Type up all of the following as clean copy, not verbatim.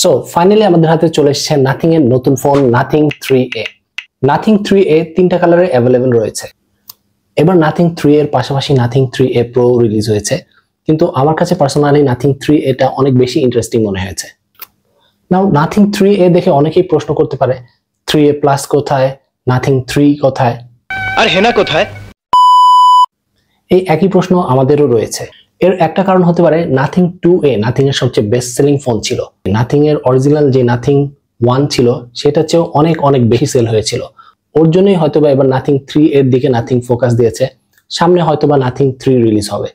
So finally আমাদের হাতে চলে এসেছে নাথিং এর নতুন phone nothing 3A। Nothing 3A তিনটা কালারে অ্যাভেলেবেল রয়েছে। এবার নাথিং 3 এর পাশাপাশি নাথিং 3A Pro রিলিজ হয়েছে, কিন্তু আমার কাছে পার্সোনালি নাথিং 3A টা অনেক বেশি ইন্টারেস্টিং মনে হয়েছে। নাও নাথিং 3A দেখে অনেকেই প্রশ্ন করতে পারে 3A প্লাস কোথায়, নাথিং 3 কোথায়, আর হেনা কোথায়? এই একই প্রশ্ন আমাদেরও রয়েছে। এর একটা কারণ হতে পারে নাথিং 2A নাথিং এর সবচেয়ে বেস্ট সেলিং ফোন ছিল। নাথিং এর অরিজিনাল যে নাথিং 1 ছিল সেটা চেয়েও অনেক অনেক বেশি সেল হয়েছিল। ওর জন্যই হয়তোবা এবার নাথিং 3 এর দিকে নাথিং ফোকাস দিয়েছে। সামনে হয়তোবা নাথিং 3 রিলিজ হবে।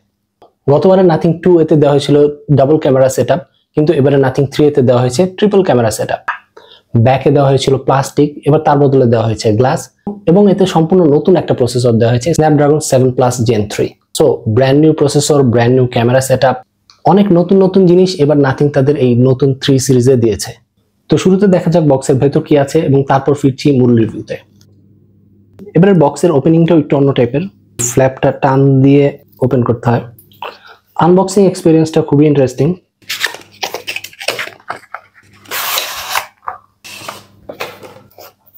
গতবারে নাথিং 2A তে দেওয়া হয়েছিল ডাবল ক্যামেরা সেটআপ, কিন্তু এবারে নাথিং 3A তে দেওয়া হয়েছে ট্রিপল ক্যামেরা সেটআপ। ব্যাকে দেওয়া হয়েছিল প্লাস্টিক, এবার তার বদলে দেওয়া হয়েছে গ্লাস, এবং এতে সম্পূর্ণ নতুন একটা প্রসেসর দেওয়া হয়েছে Snapdragon 7+ Gen 3। So brand new processor, brand new camera setup, অনেক নতুন নতুন জিনিস এবার নাথিং তাদের এই নতুন 3 সিরিজে দিয়েছে। তো শুরুতে দেখা যাক বক্সের ভেতর কি আছে এবং তারপর ফিরছি মূল রিভিউতে। এবারে বক্সের ওপেনিংটাও একটু অন্য টাইপের, ফ্ল্যাপটা টান দিয়ে ওপেন করতে হয়। আনবক্সিং এক্সপিরিয়েন্সটা খুবই ইন্টারেস্টিং।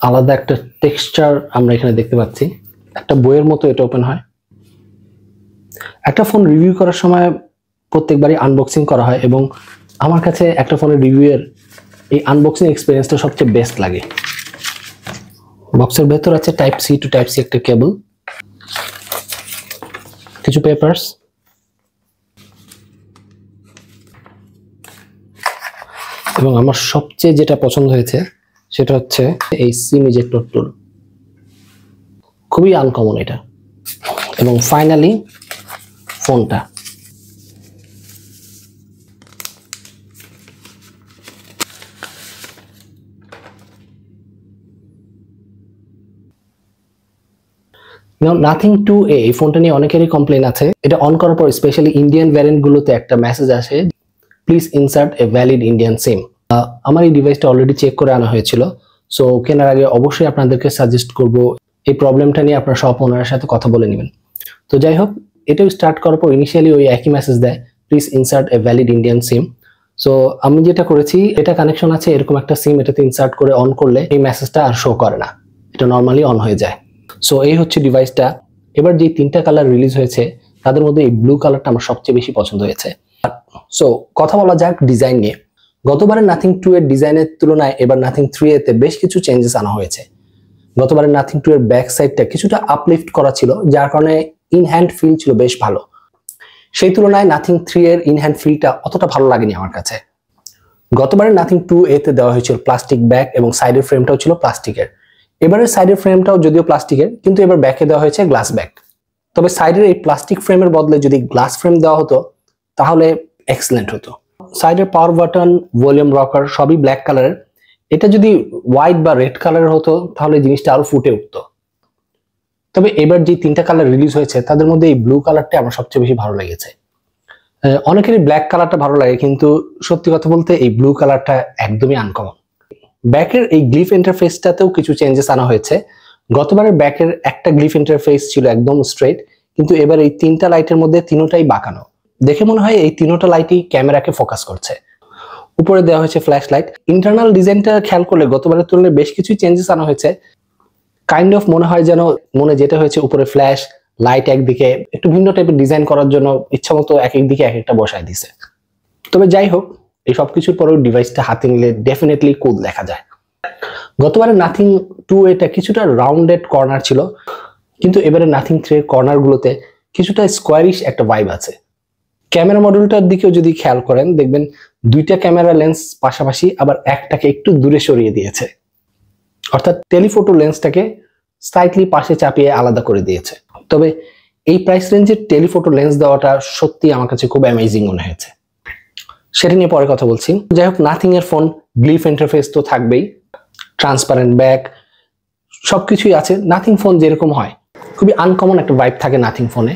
আলাদা একটা টেক্সচার আমরা এখানে দেখতে পাচ্ছি, একটা বইয়ের মতো এটা ওপেন হয়। একটা ফোন রিভিউ করার সময় প্রত্যেকবারই আনবক্সিং করা হয়, এবং আমার কাছে একটা ফোনের রিভিউয়ের এই আনবক্সিং এক্সপিরিয়েন্সটা সবচেয়ে বেস্ট লাগে। বক্সের ভেতর আছে type C to type C একটা কেবল, কিছু পেপারস, এবং আমার সবচেয়ে যেটা পছন্দ হয়েছে সেটা হচ্ছে এই সিম ইজেক্টর টুল। খুবই আনকমন এটা। এবং ফাইনালি ফোনটা। নাথিং 2A এই ফোনটা নিয়ে অনেকেরই কমপ্লেন আছে। এটা অন করার পর স্পেশালি ইন্ডিয়ান ভ্যারিয়েন্ট গুলোতে একটা মেসেজ আসে, please insert a valid Indian SIM. আমার এই ডিভাইসটা অলরেডি চেক করে আনা হয়েছিল, সো কেনার আগে অবশ্যই আপনাদেরকে সাজেস্ট করব এই প্রবলেমটা নিয়ে আপনার শপ ওনারের সাথে কথা বলে নেবেন। তো যাই হোক, এটাও স্টার্ট করার পর ইনিশিয়ালি ওই একই মেসেজ দেয়, please insert a valid Indian SIM. So আমি যেটা করেছি, এটা কানেকশন আছে এরকম একটা সিম, এটাতে ইনসার্ট করে অন করলে এই মেসেজটা আর শো করে না, এটা নর্মালি অন হয়ে যায়। সো এই হচ্ছে ডিভাইসটা। এবার যে তিনটা কালার রিলিজ হয়েছে তাদের মধ্যে এই ব্লু কালারটা আমার সবচেয়ে বেশি পছন্দ হয়েছে। সো কথা বলা যাক ডিজাইন নিয়ে। গতবারে নাথিং 2 এর ডিজাইনের তুলনায় এবার নাথিং 3A তে বেশ কিছু চেঞ্জেস আনা হয়েছে। গতবারে নাথিং 2 এর ব্যাক সাইডটা কিছুটা আপলিফট করা ছিল, যার কারণে ইন হ্যান্ড ফিল ছিল বেশ ভালো। সেই তুলনায় নাথিং 3 এর ইন হ্যান্ড ফিলটা অতটা ভালো লাগেনি আমার কাছে। গতবারে নাথিং 2A তে দেওয়া হয়েছিল প্লাস্টিক ব্যাক এবং সাইডের ফ্রেমটাও ছিল প্লাস্টিকের। এবারে সাইডের ফ্রেমটাও যদিও প্লাস্টিকের, কিন্তু এবার ব্যাকে দেওয়া হয়েছে গ্লাস ব্যাক। তবে সাইডের এই প্লাস্টিক ফ্রেমের বদলে যদি গ্লাস ফ্রেম দেওয়া হতো তাহলে এক্সেলেন্ট হতো। সাইডের পাওয়ার বাটন, ভলিউম রকার সবই ব্ল্যাক কালারের। এটা যদি হোয়াইট বা রেড কালারের হতো তাহলে জিনিসটা আরো ফুটে উঠতো। তবে এবার যে তিনটা কালার রিলিজ হয়েছে তাদের মধ্যে এই ব্লু কালারটা আমার সবচেয়ে বেশি ভালো লেগেছে। অনেকেরই ব্ল্যাক কালারটা ভালো লাগে, কিন্তু সত্যি কথা বলতে এই ব্লু কালারটা একদমই আনকমন। ব্যাকের এই গ্লিফ ইন্টারফেসটাতেও কিছু চেঞ্জেস আনা হয়েছে। গতবারের ব্যাকের একটা গ্লিফ ইন্টারফেস ছিল একদম স্ট্রেট, কিন্তু এবার এই তিনটা লাইটের মধ্যে তিনটাই বাঁকানো। দেখে মনে হয় এই তিনটা লাইটই ক্যামেরাকে ফোকাস করছে। উপরে দেওয়া হয়েছে ফ্ল্যাশ লাইট। ইন্টারনাল ডিজাইনটা খেয়াল করলে গতবারের তুলনায় বেশ কিছু চেঞ্জেস আনা হয়েছে। কাইন্ড অফ মনে হয় যেন মনে যেটা হয়েছে উপরে ফ্ল্যাশ লাইট একদিকে একটু ভিন্ন টাইপের ডিজাইন করার জন্য ইচ্ছা মতো এক একদিকে এক একটা বসায় দিছে। তবে যাই হোক, এই সবকিছুর পরেও ডিভাইসটা হাতে নিলে ডেফিনেটলি কুল দেখা যায়। গতবারে নাথিং 2A টা কিছুটা রাউন্ডেড কর্নার ছিল, কিন্তু এবারে নাথিং 3 এর কর্নার গুলোতে কিছুটা স্কোয়ারিশ একটা ভাইব আছে। ক্যামেরা মডিউলটার দিকেও যদি খেয়াল করেন দেখবেন দুইটা ক্যামেরা লেন্স পাশাপাশি, আবার একটাকে একটু দূরে সরিয়ে দিয়েছে, অর্থাৎ টেলিফোটো লেন্সটাকে স্লাইটলি পাশে চাপিয়ে আলাদা করে দিয়েছে। তবে এই প্রাইস রেঞ্জের টেলিফোটো লেন্স দেওয়াটা সত্যি আমার কাছে খুব অ্যামেজিং মনে হয়েছে। সেটা নিয়ে পরে কথা বলছি। যাই হোক, নাথিং এর ফোন, গ্লিফ ইন্টারফেস তো থাকবেই, ট্রান্সপারেন্ট ব্যাক সবকিছুই আছে। নাথিং ফোন যেরকম হয় খুবই আনকমন একটা ভাইব থাকে নাথিং ফোনে।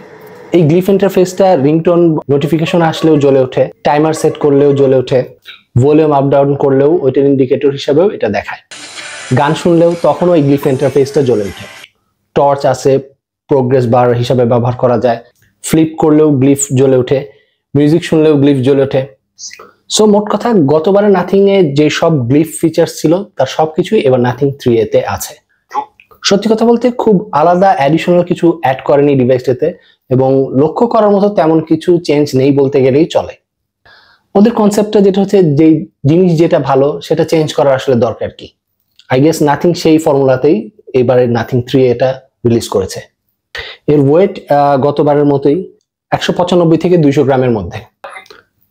এই গ্লিফ ইন্টারফেসটা রিংটোন নোটিফিকেশন আসলেও জ্বলে ওঠে, টাইমার সেট করলেও জ্বলে ওঠে, ভলিউম আপ ডাউন করলেও ওইটার ইন্ডিকেটর হিসাবেও এটা দেখায়। গান শুনলেও তখনও এই গ্লিফ ইন্টারফেসটা জ্বলে ওঠে। টর্চ আছে, প্রোগ্রেস বার হিসাবে ব্যবহার করা যায়। ফ্লিপ করলেও গ্লিফ জ্বলে ওঠে, মিউজিক শুনলেও গ্লিফ জ্বলে ওঠে। সো মোট কথা গতবারে নাথিং এ যে সব গ্লিফ ফিচার্স ছিল তার সবকিছুই এবার নাথিং 3A তে আছে। সত্যি কথা বলতে খুব আলাদা অ্যাডিশনাল কিছু অ্যাড করেনি ডিভাইসটাতে, এবং লক্ষ্য করার মতো তেমন কিছু চেঞ্জ নেই বলতে গেলেই চলে। ওদের কনসেপ্টটা যেটা হচ্ছে যে জিনিস যেটা ভালো সেটা চেঞ্জ করার আসলে দরকার কি। আই গেস নাথিং সেই ফর্মুলাতেই এবারে নাথিং 3 এটা রিলিজ করেছে। এর ওয়েট গতবারের মতোই 195 থেকে 200 গ্রামের মধ্যে।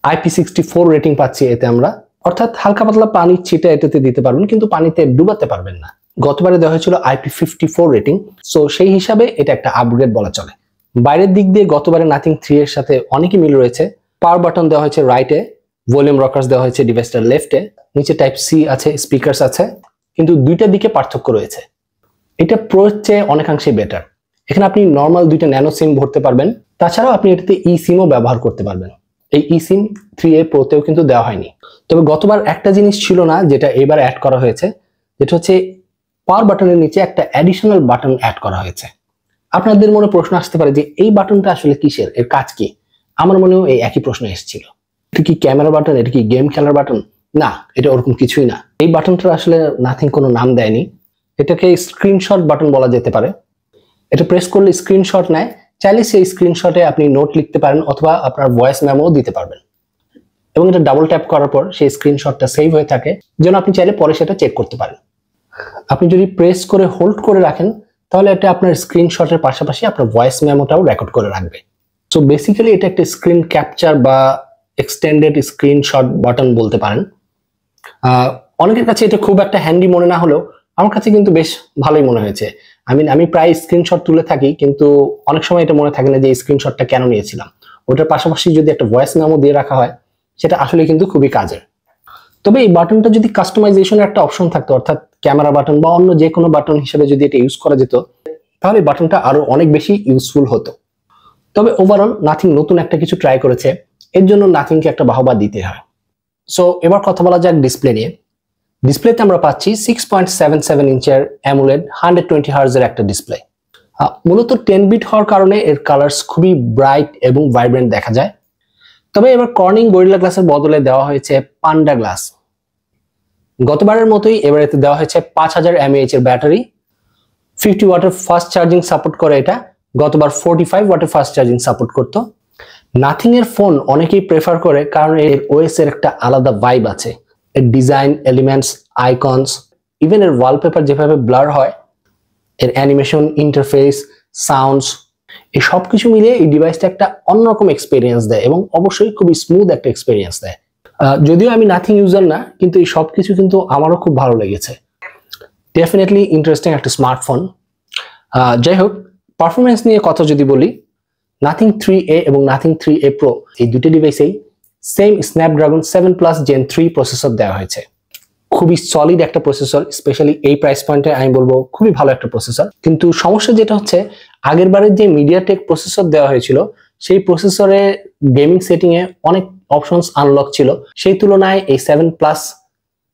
IP64 রেটিং পাচ্ছি এতে আমরা, অর্থাৎ হালকা পাতলা পানির ছিটা এটাতে দিতে পারবেন কিন্তু পানিতে ডুবাতে পারবেন না। গতবারে দেওয়া হয়েছিল IP54 রেটিং, সো সেই হিসাবে এটা একটা আপগ্রেড বলা চলে। বাইরের দিক দিয়ে গতবারে নাথিং 3 এর সাথে অনেকই মিল রয়েছে। পাওয়ার বাটন দেওয়া হয়েছে রাইটে, ভলিউম রকার্স দেওয়া হয়েছে ডিভাইসটার লেফটে, নিচে টাইপ সি আছে, স্পিকারস আছে, কিন্তু দুইটার দিকে পার্থক্য রয়েছে। এটা প্রোর চেয়ে অনেকাংশে বেটার। এখানে আপনি নর্মাল দুইটা ন্যানো সিম ভরতে পারবেন, তাছাড়াও আপনি এটাতে ই সিমও ব্যবহার করতে পারবেন। এই ই সিম 3A প্রোতেও কিন্তু দেওয়া হয়নি। তবে গতবার একটা জিনিস ছিল না যেটা এবার অ্যাড করা হয়েছে, যেটা হচ্ছে পাওয়ার বাটনের নিচে একটা অ্যাডিশনাল বাটন অ্যাড করা হয়েছে। আপনাদের মনে প্রশ্ন আসতে পারে যে এই বাটনটা আসলে কিসের, এর কাজ কি? আমার মনেও এই একই প্রশ্ন এসেছিল। এটা কি ক্যামেরা বাটন, এটা কি গেম খেলার বাটন? না, এটা ওরকম কিছুই না। এই বাটনটার আসলে নাথিং কোনো নাম দেয়নি, এটাকে স্ক্রিনশট বাটন বলা যেতে পারে। এটা প্রেস করলে স্ক্রিনশট নেয়, চাইলে সেই স্ক্রিনশটে আপনি নোট লিখতে পারেন অথবা আপনার ভয়েস মেমোও দিতে পারবেন, এবং এটা ডাবল ট্যাপ করার পর সেই স্ক্রিনশটটা সেভ হয়ে থাকে, যেন আপনি চাইলে পরে সেটা চেক করতে পারেন। আপনি যদি প্রেস করে হোল্ড করে রাখেন তাহলে এটা আপনার স্ক্রিনশটের পাশাপাশি আপনার ভয়েস মেমোটাও রেকর্ড করে রাখবে। সো বেসিক্যালি এটা একটা স্ক্রিন ক্যাপচার বা এক্সটেন্ডেড স্ক্রিনশট বাটন বলতে পারেন। অনেকের কাছে এটা খুব একটা হ্যান্ডি মনে না হলেও আমার কাছে কিন্তু বেশ ভালোই মনে হয়েছে। আমি প্রায় স্ক্রিনশট তুলে থাকি, কিন্তু অনেক সময় এটা মনে থাকে না যে স্ক্রিনশটটা কেন নিয়েছিলাম। ওটার পাশাপাশি যদি একটা ভয়েস মেমো দিয়ে রাখা হয় সেটা আসলে কিন্তু খুবই কাজের। তবে এই বাটনটা যদি কাস্টমাইজেশনের একটা অপশন থাকতো, অর্থাৎ ক্যামেরা বাটন বা অন্য যে কোনো বাটন হিসেবে যদি এটা ইউজ করা যেত, তাহলে বাটনটা আরো অনেক বেশি ইউজফুল হতো। তবে ওভারঅল নাথিং নতুন একটা কিছু ট্রাই করেছে, এর জন্য নাথিংকে একটা বাহবা দিতে হয়। সো এবার কথা বলা যাক ডিসপ্লে নিয়ে। ডিসপ্লেতে আমরা পাচ্ছি 6.77 ইঞ্চের অ্যামোলেড 120 হার্জের একটা ডিসপ্লে। মূলত 10 বিট হওয়ার কারণে এর কালার্স খুবই ব্রাইট এবং ভাইব্রেন্ট দেখা যায়। তবে এবার কর্নিং গরিলা গ্লাসের বদলে দেওয়া হয়েছে পান্ডা গ্লাস। গতবারের মতোই এবার এতে দেওয়া হয়েছে 5000 mAh এর ব্যাটারি, 50 ওয়াটের ফাস্ট চার্জিং সাপোর্ট করে এটা, গতবার 45 ওয়াটের ফাস্ট চার্জিং সাপোর্ট করতো। নাথিং এর ফোন অনেকেই প্রেফার করে কারণ এর ওএস এর একটা আলাদা ভাইব আছে। এর ডিজাইন, এলিমেন্টস, আইকনস, ইভেন এর ওয়ালপেপার যেভাবে ব্লার হয়, এর অ্যানিমেশন, ইন্টারফেস, সাউন্ডস, এই সব কিছু মিলিয়ে এই ডিভাইসটা একটা অন্যরকম এক্সপিরিয়েন্স দেয় এবং অবশ্যই খুবই স্মুথ একটা এক্সপিরিয়েন্স দেয়। যদিও আমি নাথিং ইউজার না, কিন্তু এই সব কিছু কিন্তু আমারও খুব ভালো লেগেছে। ডেফিনেটলি ইন্টারেস্টিং একটা স্মার্টফোন। যাই হোক, পারফরমেন্স নিয়ে কথা যদি বলি, নাথিং 3A এবং নাথিং 3A Pro এই দুটো ডিভাইসেই সেম স্ন্যাপড্রাগন 7+ Gen 3 প্রসেসর দেওয়া হয়েছে। খুবই সলিড একটা প্রসেসর, স্পেশালি এই প্রাইস পয়েন্টে আমি বলবো খুবই ভালো একটা প্রসেসর। কিন্তু সমস্যা যেটা হচ্ছে, আগের বারের যে মিডিয়াটেক প্রসেসর দেওয়া হয়েছিল সেই প্রসেসরে গেমিং সেটিং এ অনেক অপশনস আনলক ছিল, সেই তুলনায় এই 7+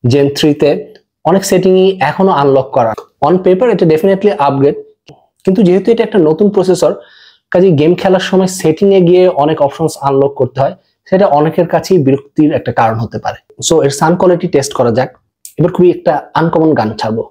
Gen 3 তে অনেক সেটিংই এখনো আনলক করা। অন পেপার এটা ডেফিনেটলি আপগ্রেড, কিন্তু যেহেতু এটা একটা নতুন প্রসেসর, কাজে গেম খেলার সময় সেটিং এ গিয়ে অনেক অপশনস আনলক করতে হয়, সেটা অনেকের কাছেই বিরক্তির একটা কারণ হতে পারে। সো এর সাউন্ড কোয়ালিটি টেস্ট করা যাক। এবার খুবই একটা আনকমন গান ছাড়বো।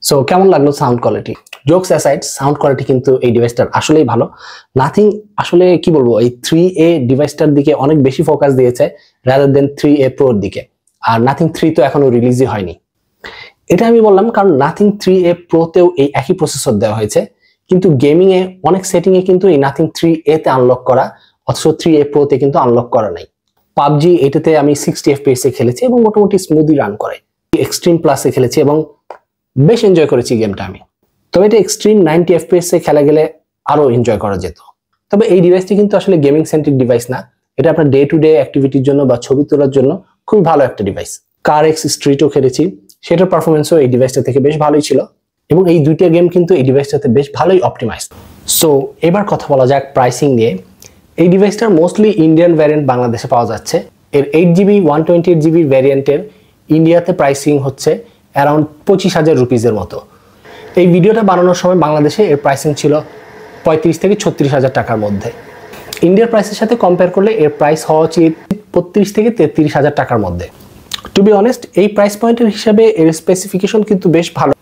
সো কেমন লাগলো sound quality? Jokes aside, sound quality কিন্তু এই ডিভাইসটার আসলেই ভালো। নাথিং আসলে কি বলবো, এই 3A ডিভাইসটার দিকে অনেক বেশি ফোকাস দিয়েছে রাদার দেন 3A Pro দিকে। আর নাথিং 3 তো এখনো রিলিজই হয়নি। এটা আমি বললাম কারণ নাথিং 3A Pro তেও এই একই প্রসেসর দেওয়া হয়েছে, কিন্তু গেমিং এ অনেক সেটিং এ কিন্তু এই নাথিং 3A তে আনলক করা, অথচ 3A Pro তে কিন্তু আনলক করা নাই। পাবজি এটাতে আমি 60 FPS এ খেলেছি এবং মোটামুটি স্মুথলি রান করে। এক্সট্রিম প্লাসে খেলেছি এবং বেশ এনজয় করেছি গেমটা আমি। তবে এটা এক্সট্রিম 90 FPS এ খেলা গেলে আরো এনজয় করা যেত। তবে এই ডিভাইসটি কিন্তু আসলে গেমিং সেন্ট্রিক ডিভাইস না, এটা আপনার ডে টু ডে অ্যাক্টিভিটির জন্য বা ছবি তোলার জন্য খুব ভালো একটা ডিভাইস। কার এক্স স্ট্রিটও খেলেছি, সেটার পারফরমেন্সও এই ডিভাইসটা থেকে বেশ ভালোই ছিল এবং এই দুইটা গেম কিন্তু এই ডিভাইসটাতে বেশ ভালোই অপটিমাইজ। সো এবার কথা বলা যাক প্রাইসিং নিয়ে। এই ডিভাইসটার মোস্টলি ইন্ডিয়ান ভ্যারিয়েন্ট বাংলাদেশে পাওয়া যাচ্ছে, এর 8GB 128GB ভ্যারিয়েন্টের ইন্ডিয়াতে প্রাইসিং হচ্ছে অ্যারাউন্ড 25,000 রুপিজের মতো। এই ভিডিওটা বানানোর সময় বাংলাদেশে এর প্রাইসিং ছিল 35 থেকে 36,000 টাকার মধ্যে। ইন্ডিয়ার প্রাইসের সাথে কম্পেয়ার করলে এর প্রাইস হওয়া উচিত 35 থেকে 33,000 টাকার মধ্যে। টু বি অনেস্ট, এই প্রাইস পয়েন্টের হিসাবে এর স্পেসিফিকেশন কিন্তু বেশ ভালো।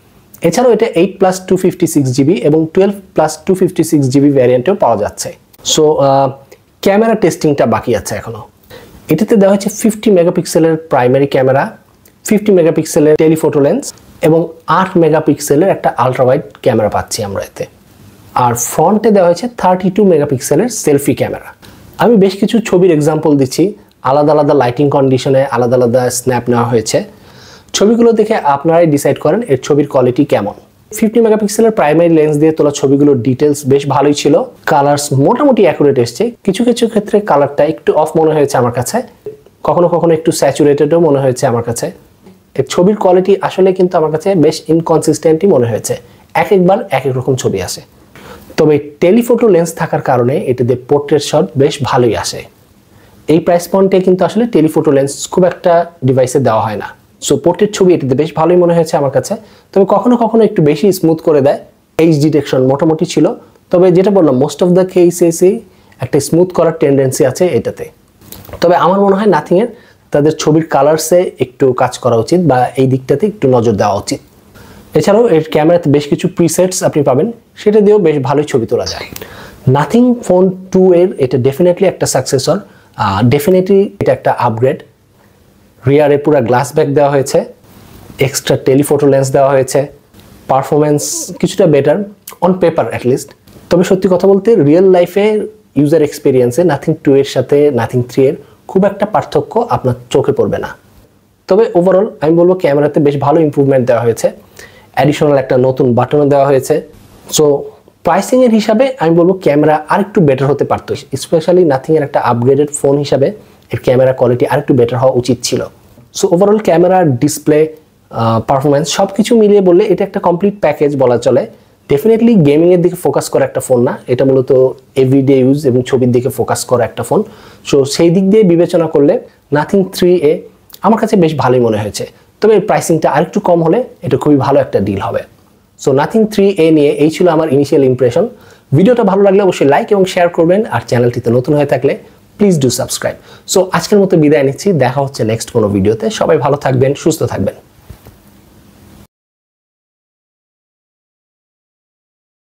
এছাড়াও এটা 8+256GB এবং 12+256GB ভ্যারিয়েন্টেও পাওয়া যাচ্ছে। সো ক্যামেরা টেস্টিংটা বাকি আছে এখনো। এটাতে দেওয়া হচ্ছে 50 মেগাপিক্সেলের প্রাইমারি ক্যামেরা, 50 মেগাপিক্সেলের টেলিফোটো লেন্স এবং 8 মেগাপিক্সেলের একটা আলট্রাওয়াইড ক্যামেরা পাচ্ছি আমরা এতে। আর ফ্রন্টে দেওয়া হয়েছে 32 মেগাপিক্সেলের সেলফি ক্যামেরা। আমি বেশ কিছু ছবির এক্সাম্পল দিচ্ছি, আলাদা আলাদা লাইটিং কন্ডিশনে আলাদা আলাদা স্ন্যাপ নেওয়া হয়েছে। ছবিগুলো দেখে আপনারাই ডিসাইড করেন এর ছবির কোয়ালিটি কেমন। 50 মেগাপিক্সেলের প্রাইমারি লেন্স দিয়ে তোলা ছবিগুলোর ডিটেলস বেশ ভালোই ছিল, কালার্স মোটামুটি অ্যাকুরেট এসছে। কিছু কিছু ক্ষেত্রে কালারটা একটু অফ মনে হয়েছে আমার কাছে, কখনো কখনো একটু স্যাচুরেটেডও মনে হয়েছে আমার কাছে। এর ছবির কোয়ালিটি আসলে কিন্তু আমার কাছে বেশ ইনকনসিস্টেন্টই মনে হয়েছে, এক একবার এক এক রকম ছবি আসে। তবে টেলিফোটো লেন্স থাকার কারণে এটাতে পোর্ট্রেট শট বেশ ভালোই আসে। এই প্রাইস পয়েন্টে কিন্তু আসলে টেলিফোটো লেন্স খুব একটা ডিভাইসে দেওয়া হয় না। সো পোর্ট্রেট ছবি এটাতে বেশ ভালোই মনে হয়েছে আমার কাছে। তবে কখনো কখনো একটু বেশি স্মুথ করে দেয়। এইচ ডিটেকশন মোটামুটি ছিল, তবে যেটা বললাম মোস্ট অফ দ্য কেসেসই একটা স্মুথ করার টেন্ডেন্সি আছে এটাতে। তবে আমার মনে হয় নাথিংয়ের তাদের ছবির কালার্সে একটু কাজ করা উচিত বা এই দিকটাতে একটু নজর দেওয়া উচিত। এছাড়াও এর ক্যামেরাতে বেশ কিছু প্রিসেটস আপনি পাবেন, সেটা দিয়েও বেশ ভালোই ছবি তোলা যায়। নাথিং ফোন 2 এর এটা ডেফিনেটলি একটা সাকসেসর, ডেফিনেটলি এটা একটা আপগ্রেড। রিয়ারে পুরো গ্লাস ব্যাক দেওয়া হয়েছে, এক্সট্রা টেলিফোটো লেন্স দেওয়া হয়েছে, পারফরমেন্স কিছুটা বেটার অন পেপার অ্যাটলিস্ট। তবে সত্যি কথা বলতে রিয়েল লাইফে ইউজার এক্সপিরিয়েন্সে নাথিং 2 এর সাথে নাথিং 3 এর খুব একটা পার্থক্য আপনার চোখে পড়বে না। তবে ওভারঅল আমি বলবো ক্যামেরাতে বেশ ভালো ইমপ্রুভমেন্ট দেওয়া হয়েছে, অ্যাডিশনাল একটা নতুন বাটনও দেওয়া হয়েছে। সো প্রাইসিং এর হিসাবে আমি বলবো ক্যামেরা আরেকটু বেটার হতে পারতো, স্পেশালি নাথিং এর একটা আপগ্রেডেড ফোন হিসাবে এর ক্যামেরা কোয়ালিটি আরেকটু বেটার হওয়া উচিত ছিল। So overall camera, display, performance সব কিছু মিলিয়ে বললে এটা একটা কমপ্লিট প্যাকেজ বলা চলে। ডেফিনেটলি গেমিং এর দিকে ফোকাস করা একটা ফোন না, এটা মূলত এভরিডে ইউজ এবং ছবির দিকে ফোকাস করা একটা ফোন। সো সেই দিক দিয়ে বিবেচনা করলে নাথিং 3A আমার কাছে বেশ ভালোই মনে হয়েছে। তবে এর প্রাইসিংটা আরেকটু কম হলে এটা খুবই ভালো একটা ডিল হবে। সো নাথিং 3A নিয়ে এই ছিল আমার ইনিশিয়াল ইমপ্রেশন। ভিডিওটা ভালো লাগলে অবশ্যই লাইক এবং শেয়ার করবেন, আর চ্যানেলটিতে নতুন হয়ে থাকলে প্লিজ ডু সাবস্ক্রাইব। সো আজকের মতো বিদায় নিচ্ছি, দেখা হচ্ছে নেক্সট কোনো ভিডিওতে। সবাই ভালো থাকবেন, সুস্থ থাকবেন।